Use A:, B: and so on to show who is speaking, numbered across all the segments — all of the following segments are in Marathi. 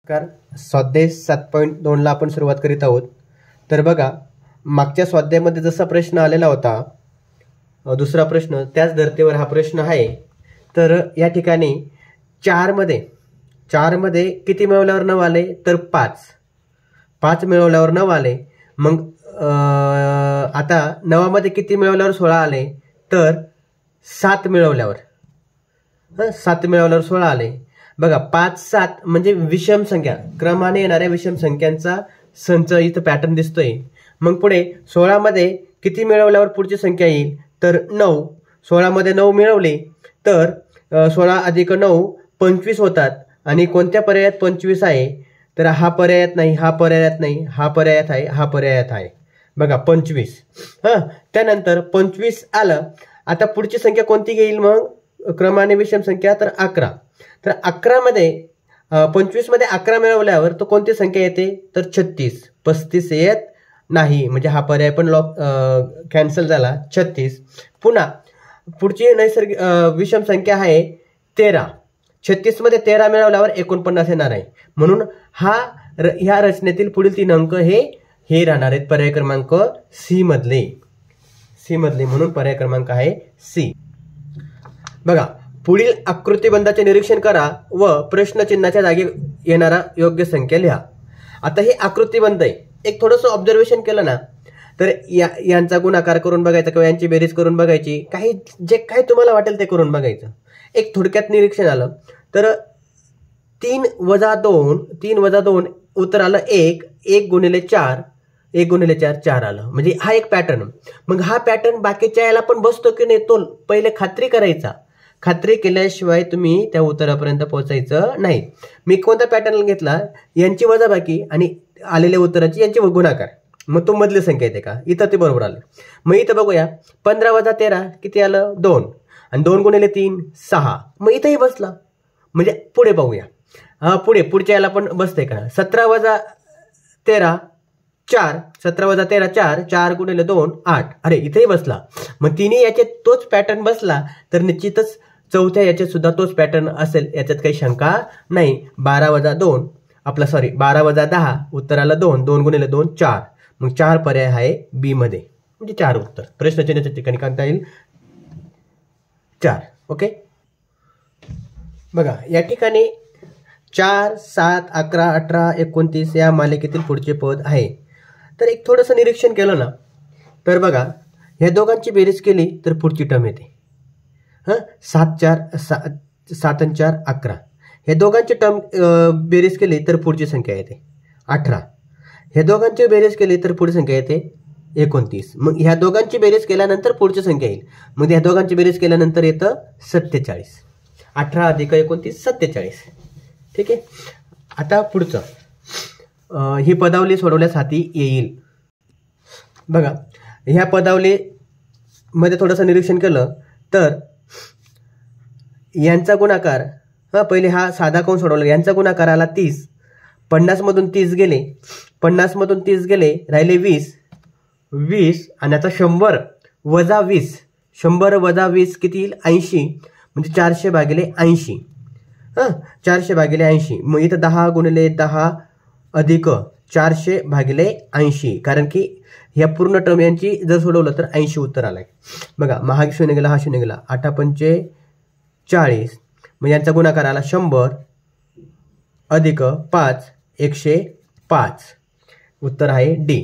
A: स्वाध्याय 7.2 ला आपण सुरुवात करीत आहोत। तर बघा, मागच्या स्वाध्यायामध्ये जसा प्रश्न आलेला होता, दुसरा प्रश्न त्याच धर्तीवर हा प्रश्न आहे। तर या ठिकाणी 4 मध्ये किती मिळवल्यावर 9 आले, तर 5 मिळवल्यावर 9 आले। मग आता 9 मध्ये किती मिळवल्यावर 16 आले, तर 7 मिळवल्यावर 16 आले। बघा, 5 7 म्हणजे विषम संख्या, क्रमाने येणाऱ्या विषम संख्यांचा संच इथं पॅटर्न दिसतोय। मग पुढे 16 मध्ये किती मिळवल्यावर पुढची संख्या येईल, तर 9। 16 मध्ये 9 मिळवले तर 16 अधिक 9 25 होतात। आणि कोणत्या पर्यायात 25 आहे, तर हा पर्यायात नाही, हा पर्यायात नाही, हा पर्यायात आहे, हा पर्यायात आहे। बघा 25, त्यानंतर 25 आलं। आता पुढची संख्या कोणती घेईल मग क्रमाने विषम संख्या, तर 11। तर 11 मध्ये 25 मध्ये 11 मिळवल्यावर तो कोणती संख्या येते, तर 36। 35 येत नाही, म्हणजे हा पर्याय पण कॅन्सल झाला, 36। पुन्हा पुढची नैसर्गिक विषम संख्या आहे 13। 36 मध्ये 13 मिळवल्यावर 49 येणार आहे। म्हणून ह्या रचनेतील पुढील 3 अंक हे राहणार आहेत पर्याय क्रमांक सी मधले, म्हणून पर्याय क्रमांक आहे सी। बघा, पुढील आकृतिबंधाचे निरीक्षण करा व प्रश्नचिन्हाच्या जागी येणारा योग्य संख्या लिहा। आता हे आकृतिबंध आहे, एक थोडंसं ऑब्झर्वेशन केलं ना, तर यांचा गुणाकार करून बघायचा किंवा यांची बेरीज करून बघायची, जे काही तुम्हाला वाटेल ते करून बघायचं। एक थोडक्यात निरीक्षण आलं तर 3 वजा 2 उत्तर आलं 1, 1 गुणिले 4, 1 गुणिले 4 4 आलं। म्हणजे हा एक पॅटर्न। मग हा पॅटर्न बाकीच्या याला पण बसतो की नाही, तो पहिले खात्री करायचा। खात्री केल्याशिवाय तुम्ही त्या उत्तरापर्यंत पोहोचायचं नाही। मी कोणता पॅटर्न घेतला, यांची वजाबाकी आणि आलेल्या उत्तराची यांची गुणाकार, मग तो मधली संख्या येते का, इथं ते बरोबर आलं। मग इथं बघूया, 15 वजा 13 किती आलं, 2, आणि 2 गुणिले 3 6, मग इथंही बसला। म्हणजे पुढे बघूया, पुढच्या याला पण बसते का, 17 वजा 13 4, 17 वजा 13 4, 4 गुणिले 2 8, अरे इथेही बसला। मग तिन्ही याच्यात तोच पॅटर्न बसला तर निश्चितच चौथ्या याच्यात सुद्धा तोच पॅटर्न असेल, याच्यात काही शंका नाही। 12 वजा 10 उत्तराला 2, 2 गुणिले 2 4, मग 4 पर्याय आहे बी मध्ये, म्हणजे 4 उत्तर प्रश्नचिन्हाच्या ठिकाणी काढता येईल 4। ओके, बघा या ठिकाणी 4 7 11 18 29 या मालिकेतील पुढचे पद आहे। तर एक थोडंसं निरीक्षण केलं ना, तर बघा ह्या दोघांची बेरीज केली तर पुढची टर्म येते 7 आणि 4 11। हे दोघांची टर्म बेरीज केली तर पुढची संख्या येते 18। हे दोघांची बेरीज केली तर पुढची संख्या येते 29। मग ह्या दोघांची बेरीज केल्यानंतर पुढची संख्या येईल, मग ह्या दोघांची बेरीज केल्यानंतर येतं 47। 18 अधिक 29 47। ठीक आहे, आता पुढचं ही पदावली सोडवण्यास हाती येईल। बघा, ह्या पदावली मध्ये थोडंसं निरीक्षण केलं तर यांचा गुणाकार, पहिले हा साधा कोण सोडवला, यांचा गुणाकार आला 30। 50 मधून 30 गेले, 50 मधून 30 गेले, राहिले 20 आणि आता 100 वजा 20, 100 वजा 20 किती येईल, 80, म्हणजे 400 भागिले 80। 400 भागिले 80, मग इथं 10 गुणिले 10 अधिक 400 भागिले 80, कारण की ह्या पूर्ण टर्म यांची जर सोडवलं तर 80 उत्तर आलंय। बघा, मग हा शून्य गेला, हा शून्य गेला, 8 पंचे 40, मग यांचा गुणाकार आला 100 अधिक 5 105, उत्तर आहे डी।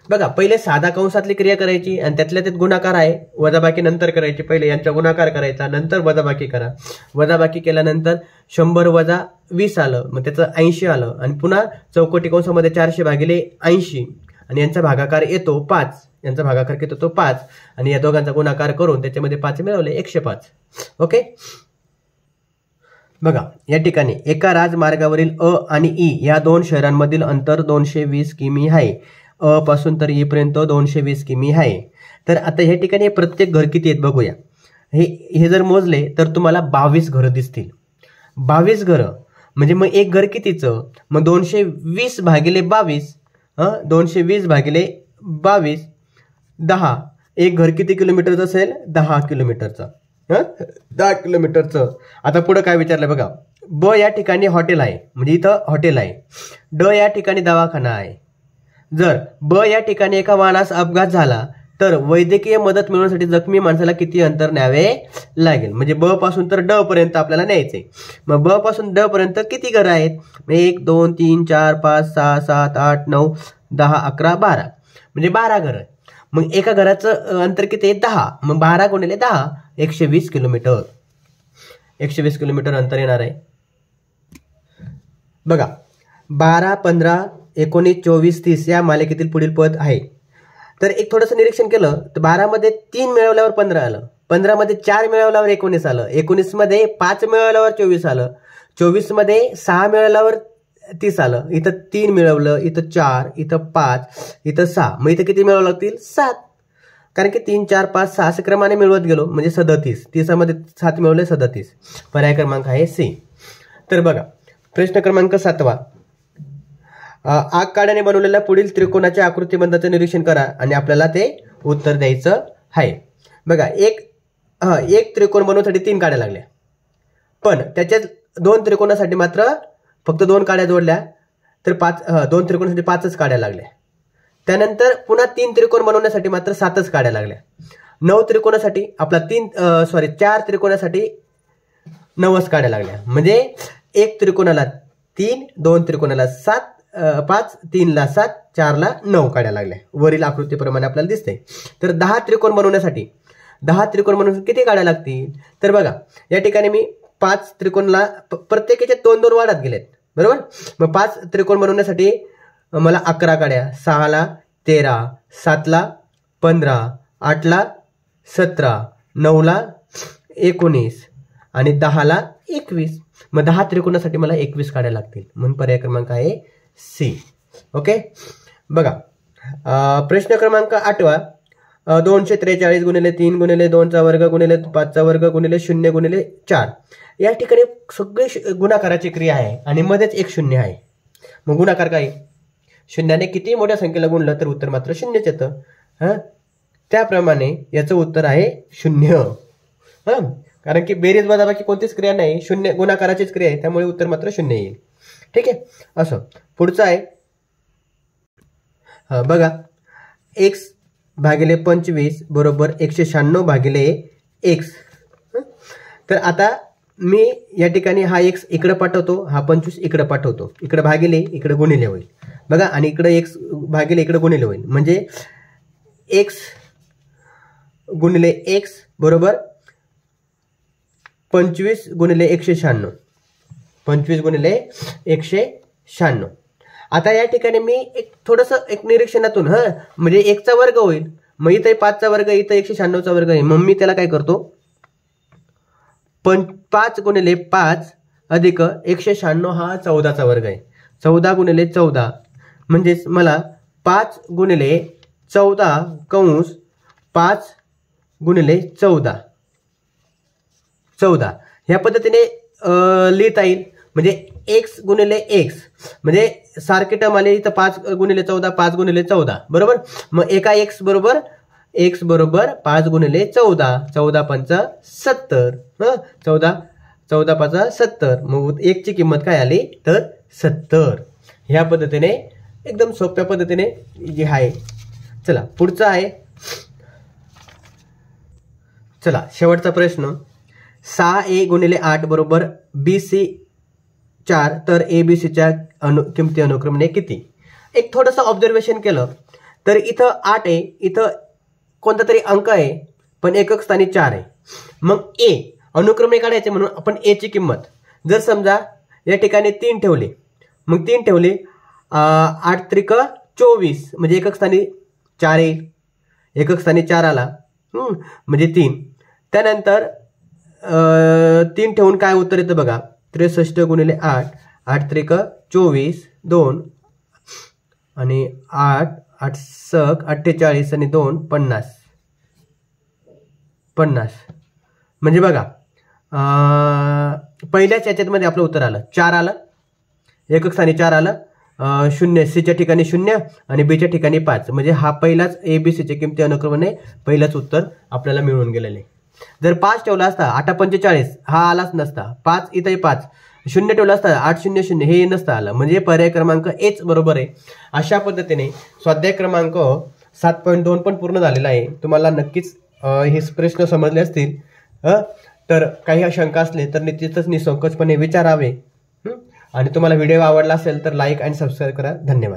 A: बघा, पहिले साधा कंसातली क्रिया करायची आणि त्यातल्या त्यात गुणाकार आहे, वजाबाकी नंतर करायची। पहिले यांचा गुणाकार करायचा, नंतर वजाबाकी करा। वजाबाकी केल्यानंतर 100 वजा 20 आलं, मग त्याचं 80 आलं, आणि पुन्हा चौकटी कंसामध्ये 400 भागिले 80 आणि यांचा भागाकार येतो 5, यांचा भागाकार येतो तो 5, आणि या दोघांचा गुणाकार करून त्याच्यामध्ये 5 मिळवले 105। ओके, बघा या ठिकाणी एका राजमार्गावरील अ आणि ई या 2 शहरांमधील अंतर 220 किमी आहे। अ पासून तर ई पर्यंत 220 किमी आहे। तर आता या ठिकाणी प्रत्येक घर किती आहेत बघूया। हे जर मोजले तर तुम्हाला 22 घरं दिसतील। 22 घरं म्हणजे मग एक घर कितीचं, मग 220 भागिले 22, 220 भागिले 22 10, एक घर किती किलोमीटरचं असेल, 10 किलोमीटरचं, 10 किलोमीटरचं। आता पुढे काय विचारलं बघा, ब या ठिकाणी हॉटेल आहे, म्हणजे इथं हॉटेल आहे. ड या ठिकाणी दवाखाना आहे. जर ब या ठिकाणी एका वाहनास अपघात झाला तर वैद्यकीय मदत मिळवण्यासाठी जखमी माणसाला किती अंतर न्यावे लागेल. म्हणजे ब पासून तर ड पर्यंत आपल्याला न्यायचंय. मग ब पासून ड पर्यंत किती घरं आहेत? 1 2 3 4 5 6 7 8 9 10 11 12, म्हणजे 12 घरं. मग एका घराचं अंतर किती आहे? 10. मग 12 गुणिले 10 120 किलोमीटर. 120 किलोमीटर अंतर येणार आहे. बघा 12 15 19 24 30 या मालिकेतील पुढील पद आहे. तर एक थोडंसं निरीक्षण केलं तर 12 मध्ये 3 मिळवल्यावर 15 आलं, 15 मध्ये 4 मिळवल्यावर 19 आलं, 19 मध्ये 5 मिळवल्यावर 24 आलं, 24 मध्ये 6 मिळवल्यावर 30 आलं, इथं 3 मिळवलं, इथं 4, इथं 5, इथं 6, मग इथं किती मिळवावं लागतील? 7. कारण की 3 4 5 6 असे क्रमाने मिळवत गेलो म्हणजे 37. 30 मध्ये 7 मिळवले 37. पर्याय क्रमांक आहे सी. तर बघा प्रश्न क्रमांक 7. आग काड्याने बनवलेल्या पुढील त्रिकोणाच्या आकृतिबंधाचं निरीक्षण करा आणि आपल्याला ते उत्तर द्यायचं आहे. बघा एक त्रिकोण बनवण्यासाठी 3 काड्या लागल्या, पण त्याच्यात 2 त्रिकोणासाठी मात्र फक्त 2 काड्या जोडल्या तर 2 त्रिकोणासाठी 5च काड्या लागल्या. त्यानंतर पुन्हा 3 त्रिकोण बनवण्यासाठी मात्र 7च काड्या लागल्या. 9 त्रिकोणासाठी आपला 4 त्रिकोणासाठी 9च काड्या लागल्या. म्हणजे 1 त्रिकोणाला 3, 2 त्रिकोणाला 7, 5, 3 ला 7, 4 ला 9 काड्या लागल्या. वरील आकृतीप्रमाणे आपल्याला दिसतंय. तर 10 त्रिकोण बनवण्यासाठी किती काड्या लागतील? तर बघा या ठिकाणी मी 5 त्रिकोणला प्रत्येकाचे 2-2 वाढत गेलेत, बरोबर. मग 5 त्रिकोण बनवण्यासाठी मला 11 काड्या, 6 ला 13, 7 ला 15, 8 ला 17, 9 ला 19 आणि 10 ला 21. मग 10 त्रिकोणासाठी मला 21 काड्या लागतील. म्हणून पर्याय क्रमांक आहे सी. ओके. बघा प्रश्न क्रमांक 8. 243 गुणिले 3 गुणिले 2चा वर्ग गुणिले 5चा वर्ग गुणिले 0 गुणिले 4 या ठिकाणी सगळे गुणाकाराची क्रिया आहे आणि मध्येच एक 0 आहे. मग गुणाकार काय? शून्याने किती मोठ्या संख्येला गुणलं तर उत्तर मात्र 0च येतं. त्याप्रमाणे याचं उत्तर आहे 0. कारण की बेरीज वजाबाकी कोणतीच क्रिया नाही, 0 गुणाकाराचीच क्रिया आहे, त्यामुळे उत्तर मात्र 0 येईल. ठीक आहे. असं पुढचं आहे. बघा x भागिले 25 बरोबर 196 भागिले x. तर आता मी या ठिकाणी हा x इकडे पाठवतो, हा 25 इकडे पाठवतो, इकडे भागिले इकडे गुणिले होईल. बघा आणि इकडे x भागिले इकडे गुणिले होईल. म्हणजे x गुणिले x बरोबर 25 गुणिले 196. 25 गुणिले 196. आता या ठिकाणी मी एक थोडंसं एक निरीक्षणातून म्हणजे 1चा वर्ग होईल, मग इथे 5चा वर्ग, इथं 196चा वर्ग आहे. मग मी त्याला काय करतो, 5 गुणिले 5 अधिक 196 हा 14चा वर्ग आहे. 14 गुणिले 14 म्हणजेच मला 5 गुणिले 14 कंस 5 गुणिले 14 ह्या पद्धतीने लिहिता येईल. म्हणजे x गुणिले x म्हणजे सारखे टर्म आले इथं 5 गुणिले 14, 5 गुणिले 14, बरोबर. मग एका x बरोबर 5 गुणिले 14, 14 5 70, 14 5 70. मग x ची किंमत काय आली तर 70. ह्या पद्धतीने एकदम सोप्या पद्धतीने जे आहे. चला पुढचा आहे. चला शेवटचा प्रश्न. 6a गुणिले 8 बरोबर bc 4 तर abcच्या किमती अनुक्रमणे किती? एक थोडंसं ऑब्झर्वेशन केलं तर इथं 8 आहे, इथं कोणता तरी अंक आहे पण एकक स्थानी 4 आहे. मग a अनुक्रमणे काढायचे म्हणून आपण a ची किंमत जर समजा या ठिकाणी 3 ठेवली, मग 3 ठेवली 8 त्रिक 24 म्हणजे एकक स्थानी 4 येईल. एकक स्थानी 4 आला म्हणजे 3. त्यानंतर 3 ठेवून काय उत्तर येतं बघा, 63 गुणिले 8, 8 त्रिक 24, 2 आणि 8 8 सक 48 आणि 2 50. म्हणजे बघा पहिल्याच याच्यामध्ये आपलं उत्तर आलं 4 आलं, एकक स्थानी 4 आलं, 0 सी च्या ठिकाणी 0 आणि बी च्या ठिकाणी 5. म्हणजे हा पहिलाच एबीसीच्या किमती अनुक्रमाने पहिलाच उत्तर आपल्याला मिळून गेलेले. जर 5 ठेवला असता 8 45 हा आलाच नसता. 5 इथे 5 शून्य ठेवलं असतं 800 हे नसतं आलं, म्हणजे पर्याय क्रमांक एच बरोबर आहे. अशा पद्धतीने स्वाध्याय क्रमांक 7.2 पण पूर्ण झालेला आहे. तुम्हाला नक्कीच हे प्रश्न समजले असतील. तर काही शंका असले तर निश्चितच निसंकोचपणे विचारावे. आणि तुम्हाला व्हिडिओ आवडला असेल तर लाईक आणि सबस्क्राईब करा. धन्यवाद.